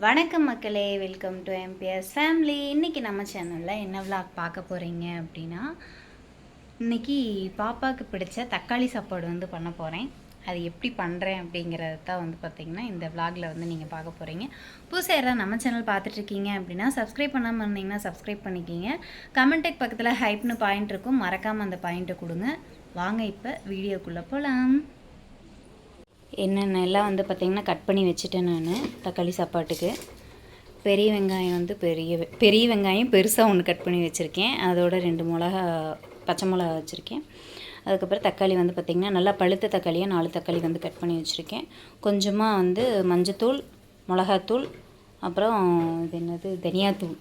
வணக்கம் மக்களே, welcome to MBS family. இன்றைக்கி நம்ம சேனலில் என்ன விளாக் பார்க்க போகிறீங்க அப்படின்னா, இன்றைக்கி பாப்பாவுக்கு பிடிச்ச தக்காளி சாப்பாடு பண்ண போகிறேன். அது எப்படி பண்ணுறேன் அப்படிங்கிறது தான் பார்த்திங்கன்னா இந்த விளாகில் நீங்கள் பார்க்க போகிறீங்க. புதுசாக யாராவது நம்ம சேனல் பார்த்துட்ருக்கீங்க அப்படின்னா சப்ஸ்கிரைப் பண்ணாமல் இருந்தீங்கன்னா சப்ஸ்கிரைப் பண்ணிக்கிங்க. கமெண்ட்டுக்கு பக்கத்தில் ஹைப்னு பாயிண்ட் இருக்கும், மறக்காமல் அந்த பாயிண்ட்டை கொடுங்க. வாங்க இப்போ வீடியோக்குள்ளே போகலாம். என்னென்னலாம் பார்த்திங்கன்னா கட் பண்ணி வச்சுட்டேன் நான் தக்காளி சாப்பாட்டுக்கு. பெரிய வெங்காயம் பெரிய வெங்காயம் பெருசாக ஒன்று கட் பண்ணி வச்சுருக்கேன். அதோட 2 மிளகா, பச்சை மிளகா வச்சுருக்கேன். அதுக்கப்புறம் தக்காளி பார்த்திங்கன்னா நல்லா பழுத்த தக்காளியாக 4 தக்காளி கட் பண்ணி வச்சுருக்கேன். கொஞ்சமாக மஞ்சத்தூள், மிளகாத்தூள், அப்புறம் இது என்னது தனியாத்தூள்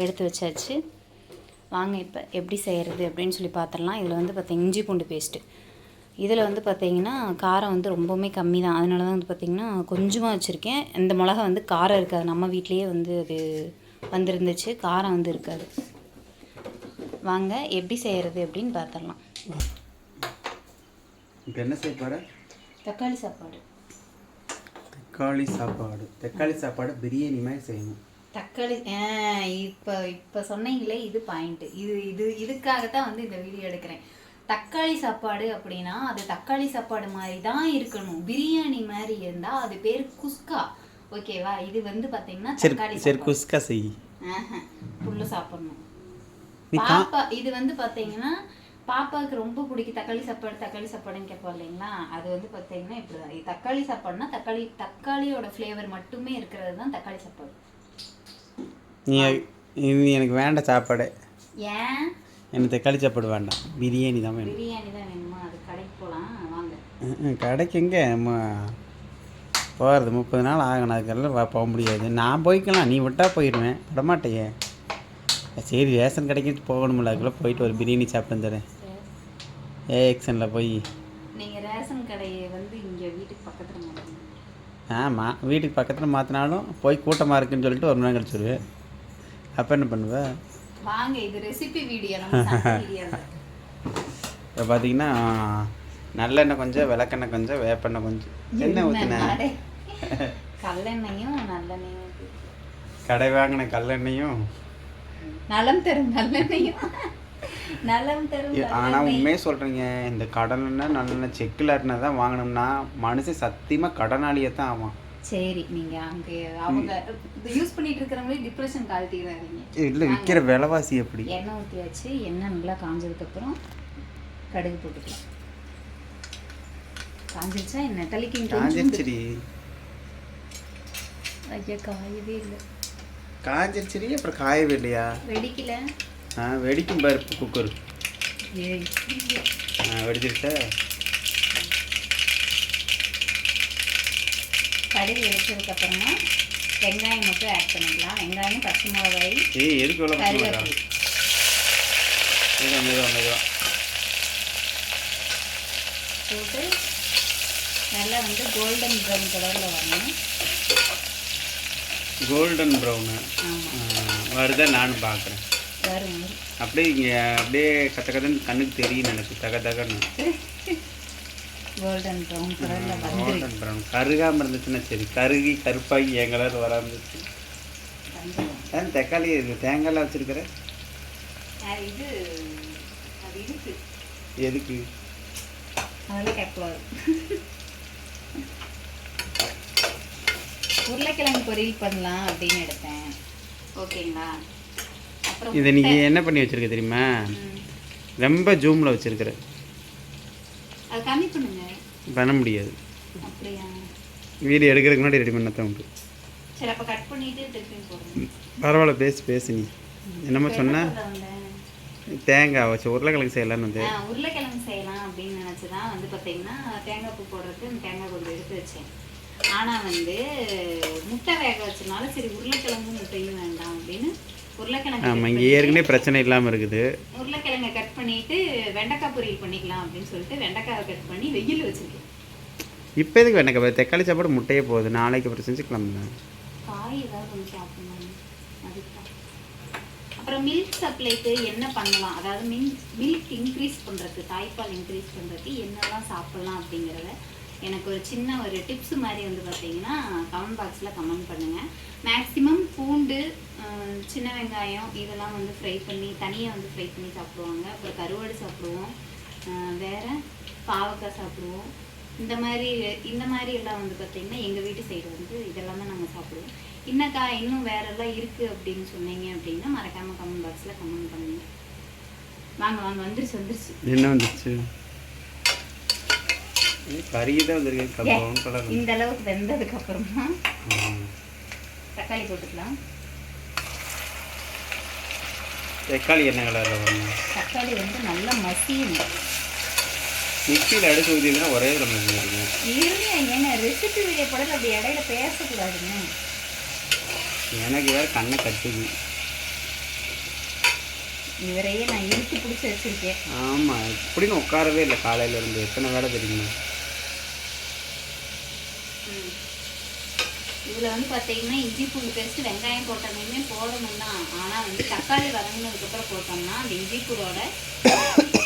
எடுத்து வச்சாச்சு. வாங்க இப்போ எப்படி செய்கிறது அப்படின்னு சொல்லி பார்த்துடலாம். இதில் பார்த்திங்கன்னா இஞ்சி பூண்டு பேஸ்ட்டு. இதில் பார்த்திங்கன்னா காரம் ரொம்பவுமே கம்மி தான். அதனால தான் பார்த்திங்கன்னா கொஞ்சமாக வச்சுருக்கேன். இந்த மிளகா காரம் இருக்காது. நம்ம வீட்லேயே அது வந்துருந்துச்சு, காரம் இருக்காது. வாங்க எப்படி செய்கிறது அப்படின்னு பார்த்துடலாம். இப்போ என்ன சாப்பாடு? தக்காளி சாப்பாடு. தக்காளி சாப்பாடு பிரியாணி மாதிரி செய்யணும். தக்காளி இப்போ சொன்னீங்களே, இது பாயிண்ட்டு. இதுக்காகத்தான் இந்த வீடியோ எடுக்கிறேன். தக்காளி சாப்பாடு அப்படின்னா அது தக்காளி சாப்பாடு மாதிரி தான் இருக்கணும். பிரியாணி மாதிரி இருந்தால் அது பேர் குஸ்கா, ஓகேவா? இது பார்த்தீங்கன்னா தக்காளி சரி, குஸ்கா செய். புல்ல சாப்பிடணும் பாப்பா. இது பார்த்தீங்கன்னா பாப்பாவுக்கு ரொம்ப பிடிக்கும் தக்காளி சாப்பாடுன்னு கேட்போம் இல்லைங்களா? அது பார்த்தீங்கன்னா இப்படிதான். இது தக்காளி சாப்பாடுனா தக்காளியோட ஃப்ளேவர் மட்டுமே இருக்கிறது தான் தக்காளி சாப்பாடு. நீ எனக்கு வேண்டாம் சாப்பாடு. ஏன்? எனக்கு தக்காளி சாப்பாடு வேண்டாம், பிரியாணி தான் வேணும். பிரியாணி தான் வேணுமா? அது கடைக்கு போகலாம் வாங்க. கடைக்கு எங்கே நம்ம போகிறது? 30 நாள் ஆகணும், அதுக்கெல்லாம் போக முடியாது. நான் போய்க்கலாம், நீ விட்டால் போயிடுவேன், விடமாட்டேயே. சரி, ரேஷன் கடைக்கு போகணுமில்ல, அதுக்குள்ளே போயிட்டு ஒரு பிரியாணி சாப்பிட்டு வந்துடுறேன். ஏஎக்ஷனில் போய். நீங்கள் ரேஷன் கடையை இங்கே வீட்டுக்கு பக்கத்தில் மாற்றணும். ஆமாம், வீட்டுக்கு பக்கத்தில் மாற்றினாலும் போய் கூட்டமாக இருக்குன்னு சொல்லிட்டு ஒரு மணி கழிச்சுடுவேன். அப்போ என்ன பண்ணுவேன்? வாங்க, இது ரெசிபி வீடியோ. நம்ம இப்போ பார்த்தீங்கன்னா நல்லெண்ணெய் கொஞ்சம், விளக்கெண்ணெய் கொஞ்சம், வேப்பெண்ணெய் கொஞ்சம், எண்ணெய் ஊற்றினேன். கல்லெண்ணையும் நல்லெண்ணையும், கடை வாங்கின கல்லெண்ணையும், நலம் தரும் நல்லெண்ணையும், நலம் தரும். ஆனால் உண்மையே சொல்கிறீங்க, இந்த கடலெண்ணெய் நல்லெண்ணெய் செக்கில் ஆட்டினது தான் வாங்கினோம்னா மனுஷன் சத்தியமாக கடனாளியே தான் ஆவான். சரி, நீங்க அங்கே அவங்க யூஸ் பண்ணிட்டு இருக்கிறவங்களே டிப்ரெஷன் கால்ட்டிடுறாங்க. இல்லை, விற்கிற விலைவாசி எப்படி? எண்ணெய் ஊற்றியாச்சு. எண்ணெய் நல்லா காஞ்சதுக்கப்புறம் கடுகு போட்டுக்கலாம். காஞ்சிருச்சா என்ன? தள்ளிக்கிங்க. காஞ்சிருச்சுடி. ஐயா, காயவே இல்லை. காஞ்சிருச்சுடி, அப்புறம் காயவே இல்லையா? வெடிக்கல. வெடிக்கும் பருப்பு குக்கர். வெடிச்சிருச்சா? கடுகு வெடிச்சதுக்கப்புறமா வெங்காயம் மட்டும் ஆட் பண்ணிக்கலாம். வெங்காயம், பச்சை மிளகாய், எதுக்கு கருவேப்பிலை போட்டு நல்லா கோல்டன் ப்ரௌன் கலரில் வரணும். கோல்டன் ப்ரௌனு வருதா? நானும் பார்க்குறேன். வரும். அப்படியே இங்கே அப்படியே கத்தன்னு கண்ணுக்கு தெரியும் எனக்கு, தகன்னு. கோல்டன் ப்ரௌன் கலரில் வந்து கோல்டன் ப்ரௌன் கருகாமல் இருந்துச்சுன்னா சரி. கருகி கருப்பாகி என் கலர் வராந்துச்சு. தக்காளி தேங்காய்லாம் வச்சுருக்கிறேன். இது அது இருக்கு. எதுக்கு? அதெல்லாம் கேட்கக்கூடாது. உருளைக்கிழங்கு பொரியல் பண்ணலாம் அப்படின்னு எடுத்தேன், ஓகேங்களா? அப்புறம் இதை நீங்கள் என்ன பண்ணி வச்சுருக்க தெரியுமா? ரொம்ப ஜூமில் வச்சுருக்கிறேன். அது கம்மி பண்ணுங்க. பண்ண முடியாது. அப்படியா? வீடியோ எடுக்கிறதுக்கு முன்னாடி ரெடி பண்ணத்தான் உண்டு. சரி, அப்போ கட் பண்ணிட்டு திருப்பி போடுங்க. பரவாயில்ல, பேசு நீ. என்னமோ சொன்ன? தேங்காய் வச்சு உருளைக்கிழங்கு செய்யலான்னு உருளைக்கிழங்கு செய்யலாம் அப்படின்னு நினச்சி தான் பார்த்தீங்கன்னா தேங்காய் பூ போடுறதுக்கு தேங்காய் கொஞ்சம் எடுத்து வச்சேன். ஆனால் முட்டை வேக வச்சனால சரி உருளைக்கிழங்கும் முட்டையும் வேண்டாம் அப்படின்னு உருளைக்கிழங்கு. ஆமாம், இங்கே ஏற்கனவே பிரச்சனை இல்லாமல் இருக்குது. உருளைக்கிழங்கை கட் பண்ணிவிட்டு வெண்டைக்காய் பொரியல் பண்ணிக்கலாம் அப்படின்னு சொல்லிட்டு வெண்டைக்காவை கட் பண்ணி வெயில் வச்சுருக்கேன். இப்போ எதுக்கு வெண்டைக்காய்? தக்காளி சாப்பாடு முட்டையே போகுது, நாளைக்கு அப்புறம் செஞ்சுக்கலாம். காய் ஏதாவது கொஞ்சம் சாப்பிடணும் அதுதான். அப்புறம் மில்க் சப்ளைக்கு என்ன பண்ணலாம், அதாவது மில்க் இன்க்ரீஸ் பண்ணுறதுக்கு, தாய்ப்பால் இன்க்ரீஸ் பண்ணுறதுக்கு என்னெல்லாம் சாப்பிட்லாம் அப்படிங்கிறத எனக்கு ஒரு சின்ன ஒரு டிப்ஸ் மாதிரி வந்து பார்த்தீங்கன்னா கமெண்ட் பாக்ஸில் கமெண்ட் பண்ணுங்கள். மேக்ஸிமம் பூண்டு, சின்ன வெங்காயம் இதெல்லாம் வந்து ஃப்ரை பண்ணி தனியாக வந்து ஃப்ரை பண்ணி சாப்பிடுவாங்க. அப்புறம் கருவாடு சாப்பிடுவோம், வேறு பாவக்காய் சாப்பிடுவோம். இந்த மாதிரி எல்லாம் வந்து பார்த்திங்கன்னா எங்கள் வீட்டு சைடு வந்து இதெல்லாம் தான் நாங்கள் சாப்பிடுவோம். இன்னக்கா இன்னும் வேறெல்லாம் இருக்குது அப்படின்னு சொன்னீங்க அப்படின்னா மறக்காமல் கமெண்ட் பாக்ஸில் கமெண்ட் பண்ணுங்க. வாங்க வாங்க, வந்துருச்சு. என்ன வந்துருச்சு? கறி தான் வந்துருக்கு. இந்த அளவுக்கு வெந்ததுக்கு அப்புறமா தக்காளி போட்டுக்கலாம். தக்காளி என்ன கலரில் வரணும்? தக்காளி வந்து நல்லா மசியணும். மிக்சியில் அடிச்சு ஊற்றினா ஒரே கிழமை ஏன்னா ரெசிபி வீடியோ போட அப்படி இடையில பேசக்கூடாதுங்க. எனக்கு வேறு கண்ணை கட்டுது. இவரையே நான் இழுத்து பிடிச்சி வச்சுருக்கேன். ஆமாம், இப்படின்னு உட்காரவே இல்லை காலையிலேருந்து. எத்தனை வேலை தெரியுமா? இதில் வந்து பார்த்தீங்கன்னா இஞ்சி பூண்டு பேஸ்ட்டு வெங்காயம் போட்டோமே போடணும் தான். ஆனால் வந்து தக்காளி வதங்கினதுக்கப்புறம் போட்டோம்னா அந்த இஞ்சி பூடோட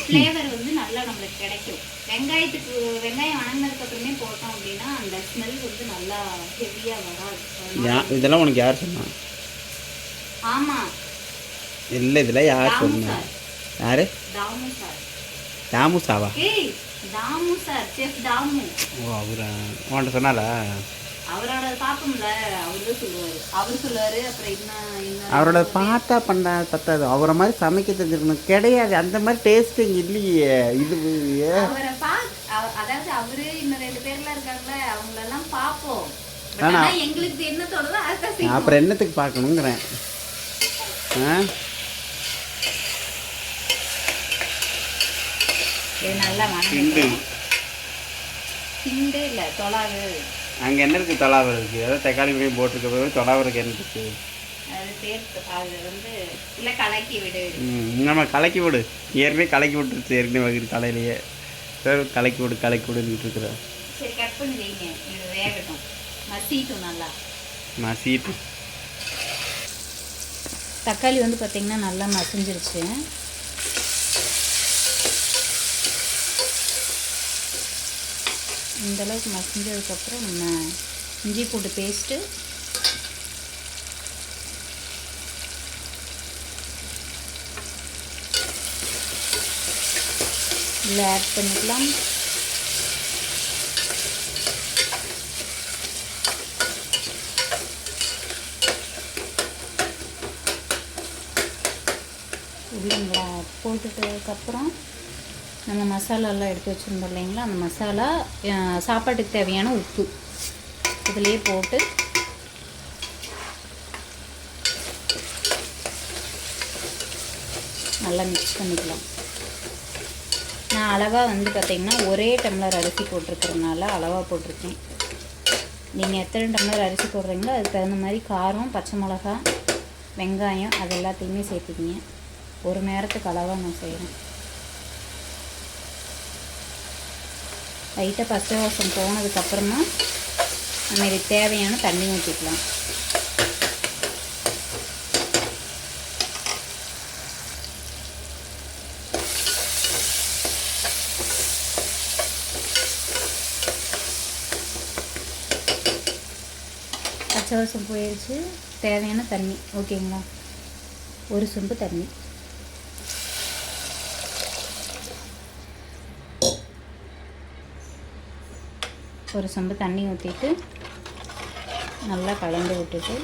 ஃப்ளேவர் வந்து நல்லா நம்மளுக்கு கிடைக்கும். வெங்காயம் வணங்கினதுக்கப்புறமே போட்டோம் அப்படின்னா அந்த ஸ்மெல் வந்து நல்லா ஹெவியாக வராது. இதெல்லாம் உனக்கு யார் சொன்னா? ஆமாம், இல்லை இதெல்லாம் யார் சொன்னா? யார்? தாமு சார். தாமு சாவா? ஏய், தாமு சார், செஃப் தாமு. ஓ, அவரா? உன்கிட்ட சொன்னாலா? அவரோட பார்ப்போம்ல, அவர் சொல்லுவார். அப்புறம் இன்னும் அவரோட பார்த்தா பண்ண பத்தாது. அவரை மாதிரி சமைக்க தெரிஞ்சிருக்கணும். கிடையாது, அந்த மாதிரி டேஸ்ட் இங்கே இல்லையே. இது அவரை அதாவது அவரு இன்னும் 2 பேர்லாம் இருக்காங்கல்ல, அவங்களெல்லாம் பார்ப்போம். எங்களுக்கு என்ன தோணுதோ அதுதான். அப்புறம் என்னத்துக்கு பார்க்கணுங்கிறேன். நல்லா கிண்டு இல்லை தொலாவு. அங்கே என்ன இருக்குது? தொலாவு இருக்குது. அதாவது தக்காளி மீன் போட்டிருக்க போது தொலாவுக்கு என்ன இருக்குது? அது சேர்த்து அது வந்து இல்லை கலக்கி விடு. நம்ம கலக்கி விடு. ஏற்கனவே கலக்கி விட்டுருச்சு. ஏற்கனவே வகுது தலையிலேயே. சார் கலக்கி விடுன்னு இருக்கிறேன். சரி, கட் பண்ணி வைங்க. இது வேகட்டும், மசிட்டும் நல்லா. மசிட்டும். தக்காளி வந்து பார்த்திங்கன்னா நல்லா மசிஞ்சிருச்சு. இந்தளவுக்கு மசிஞ்சதுக்கப்புறம் நம்ம இஞ்சி பூண்டு பேஸ்ட்டு, இதில் ஆட் பண்ணிக்கலாம். இல்லைங்களா? போட்டுட்டதுக்கப்புறம் நம்ம மசாலாலாம் எடுத்து வச்சுருந்தோம் இல்லைங்களா, அந்த மசாலா சாப்பாட்டுக்கு தேவையான உப்பு இதிலேயே போட்டு நல்லா மிக்ஸ் பண்ணிக்கலாம். நான் அளவாக வந்து பார்த்திங்கன்னா ஒரே டம்ளர் அரிசி போட்டிருக்கிறதுனால அளவாக போட்டிருக்கேன். நீங்கள் எத்தனை டம்ளர் அரிசி போடுறீங்களோ அதுக்கு தகுந்த மாதிரி காரம், பச்சை மிளகா, வெங்காயம் அது எல்லாத்தையுமே சேர்த்துக்கிங்க. ஒரு நேரத்துக்கு அளவாக நான் செய்கிறேன். லைட்டாக பச்சை வாசம் போனதுக்கப்புறமா நம்ம இதுக்கு தேவையான தண்ணி ஊற்றிக்கலாம். பச்சை வாசம் போயிடுச்சு. தேவையான தண்ணி ஓகேங்களா? ஒரு சொம்பு தண்ணி. ஒரு சொம்பு தண்ணி ஊற்றிட்டு நல்லா கலந்து விட்டுட்டு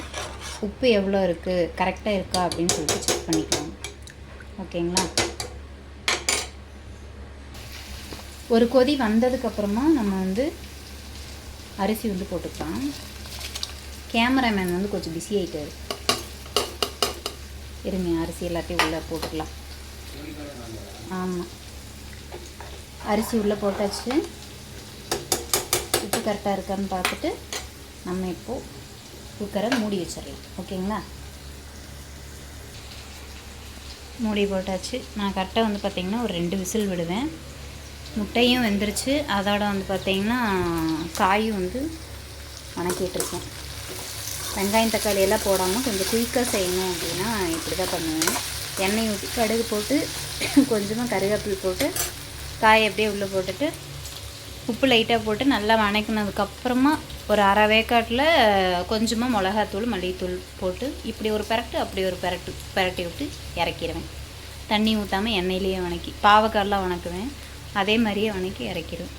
உப்பு எவ்வளோ இருக்குது, கரெக்டாக இருக்கா அப்படின்னு சொல்லிட்டு செக் பண்ணிக்கலாம். ஓகேங்களா? ஒரு கொதி வந்ததுக்கப்புறமா நம்ம வந்து அரிசி வந்து போட்டுக்கலாம். கேமராமேன் வந்து கொஞ்சம் பிஸி ஆகிட்டார். இருங்க, அரிசி எல்லாத்தையும் உள்ளே போட்டுக்கலாம். ஆமாம், அரிசி உள்ளே போட்டாச்சு. உப்பு கரெக்டாக இருக்கான்னு பார்த்துட்டு நம்ம இப்போது குக்கரை மூடி வச்சிடலாம். ஓகேங்களா? மூடி போட்டாச்சு. நான் கரெக்டாக வந்து பார்த்திங்கன்னா ஒரு 2 விசில் விடுவேன். முட்டையும் வெந்துருச்சு. அதோட வந்து பார்த்திங்கன்னா காயும் வந்து வணக்கிட்டுருக்கேன். வெங்காயம் தக்காளி எல்லாம் போடாமல் கொஞ்சம் குயிக்காக செய்யணும் அப்படின்னா இப்படி தான் பண்ணுவேன். எண்ணெய் ஊற்றி கடுகு போட்டு கொஞ்சமாக கருவேப்பிலை போட்டு காயை அப்படியே உள்ளே போட்டுட்டு உப்பு லைட்டாக போட்டு நல்லா வணக்கினதுக்கப்புறமா ஒரு அரை வேக்காட்டில் கொஞ்சமாக மிளகாத்தூள் மல்லித்தூள் போட்டு இப்படி ஒரு பெரட்டு அப்படி ஒரு பெரட்டி விட்டு இறக்கிடுவேன். தண்ணி ஊற்றாமல் எண்ணெயிலேயே வணக்கி பாவக்காயெலாம் வணக்குவேன், அதே மாதிரியே வணக்கி இறக்கிடுவேன்.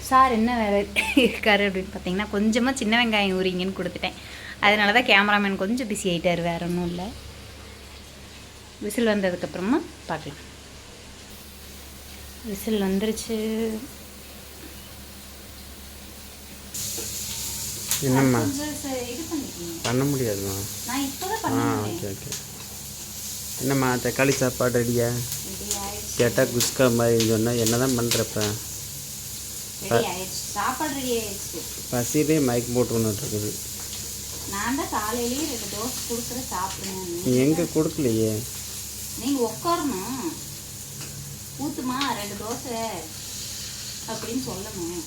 சார் என்ன வேறு இருக்கார் அப்படின்னு பார்த்தீங்கன்னா, கொஞ்சமாக சின்ன வெங்காயம் ஊறிங்கன்னு கொடுத்துட்டேன். அதனால தான் கேமராமேன் கொஞ்சம் பிஸி ஆகிட்டார், வேறு ஒன்றும் இல்லை. விசில் வந்ததுக்கப்புறமா பார்க்கலாம். விசில் வந்துருச்சு. என்னம்மா இது பண்ணிக்கணும், பண்ண முடியாதுமா. நான் இப்போ தான் ஓகே ஓகே. என்னம்மா தக்காளி சாப்பாடு ரெடியா? கேட்டால் குஸ்கா மாதிரி சொன்னால் என்ன தான் பண்ணுறப்ப சாப்பாடு ரெடி ஆயிடுச்சு. பசியிலே மயக்கம் போட்டு ஒன்று இருக்குது. நான் தான் காலையிலேயே 2 தோசை கொடுக்குற சாப்பிடுங்க. நீ எங்கே கொடுக்கலையே? நீங்கள் உட்காரணும், ஊற்றுமா 2 தோசை அப்படின்னு சொல்லணும்.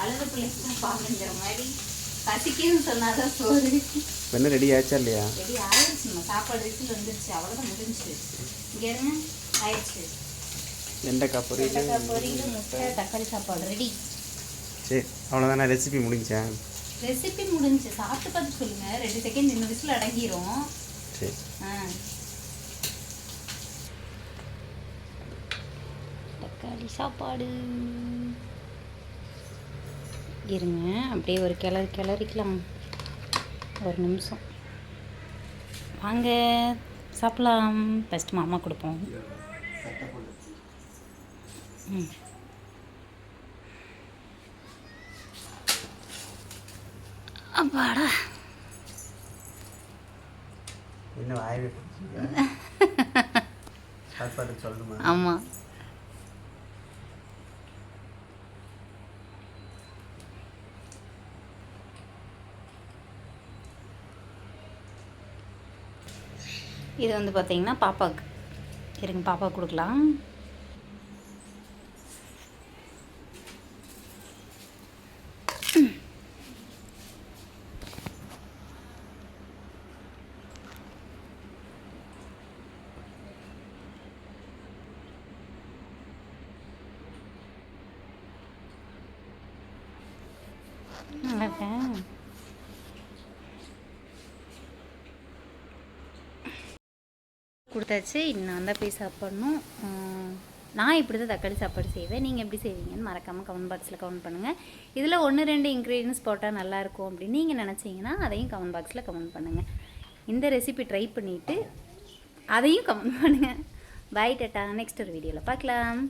அழுத பிள்ளைக்கு பாருங்கிற மாதிரி பசிக்குன்னு சொன்னாதான் சோறு. என்ன ரெடி ஆச்சா இல்லையா? ரெடி ஆயிடுச்சுமா, சாப்பாடு விசில் வந்துருச்சு, அவ்வளோதான் முடிஞ்சிச்சு. இங்கே இருங்க, ஆயிடுச்சு. வெண்டைக்காய் பொரியல், முட்டை, தக்காளி சாப்பாடு ரெடி. சரி அவ்வளோதானே, ரெசிபி முடிஞ்சேன். ரெசிபி முடிஞ்சு சாப்பிட்டு பார்த்து சொல்லுங்கள். 2 செகண்ட் இந்த விசில் அடங்கிரும். சரி. தக்காளி சாப்பாடு இருங்க, அப்படியே ஒரு கிளறிக்கலாம். ஒரு நிமிஷம் வாங்க சாப்பிடலாம். ஃபஸ்ட்டு மாமா கொடுப்போம். அப்பாடா, என்ன வாயவே சாப்பாடு சொல்லணுமா? ஆமாம். இது வந்து பார்த்தீங்கன்னா பாப்பாவுக்கு. இருங்க, பாப்பாவுக்கு கொடுக்கலாம். கொடுத்தாச்சு. இன்னும் தான் போய் சாப்பிட்ணும். நான் இப்படி தான் தக்காளி சாப்பாடு செய்வேன். நீங்கள் எப்படி செய்வீங்கன்னு மறக்காமல் கமெண்ட் பாக்ஸில் கமெண்ட் பண்ணுங்கள். இதில் 1-2 இன்க்ரீடியன்ஸ் போட்டால் நல்லாயிருக்கும் அப்படின்னு நீங்கள் நினச்சிங்கன்னா அதையும் கமெண்ட் பாக்ஸில் கமெண்ட் பண்ணுங்கள். இந்த ரெசிபி ட்ரை பண்ணிவிட்டு அதையும் கமெண்ட் பண்ணுங்கள். பாய் டாட்டா, நெக்ஸ்ட் ஒரு வீடியோவில் பார்க்கலாம்.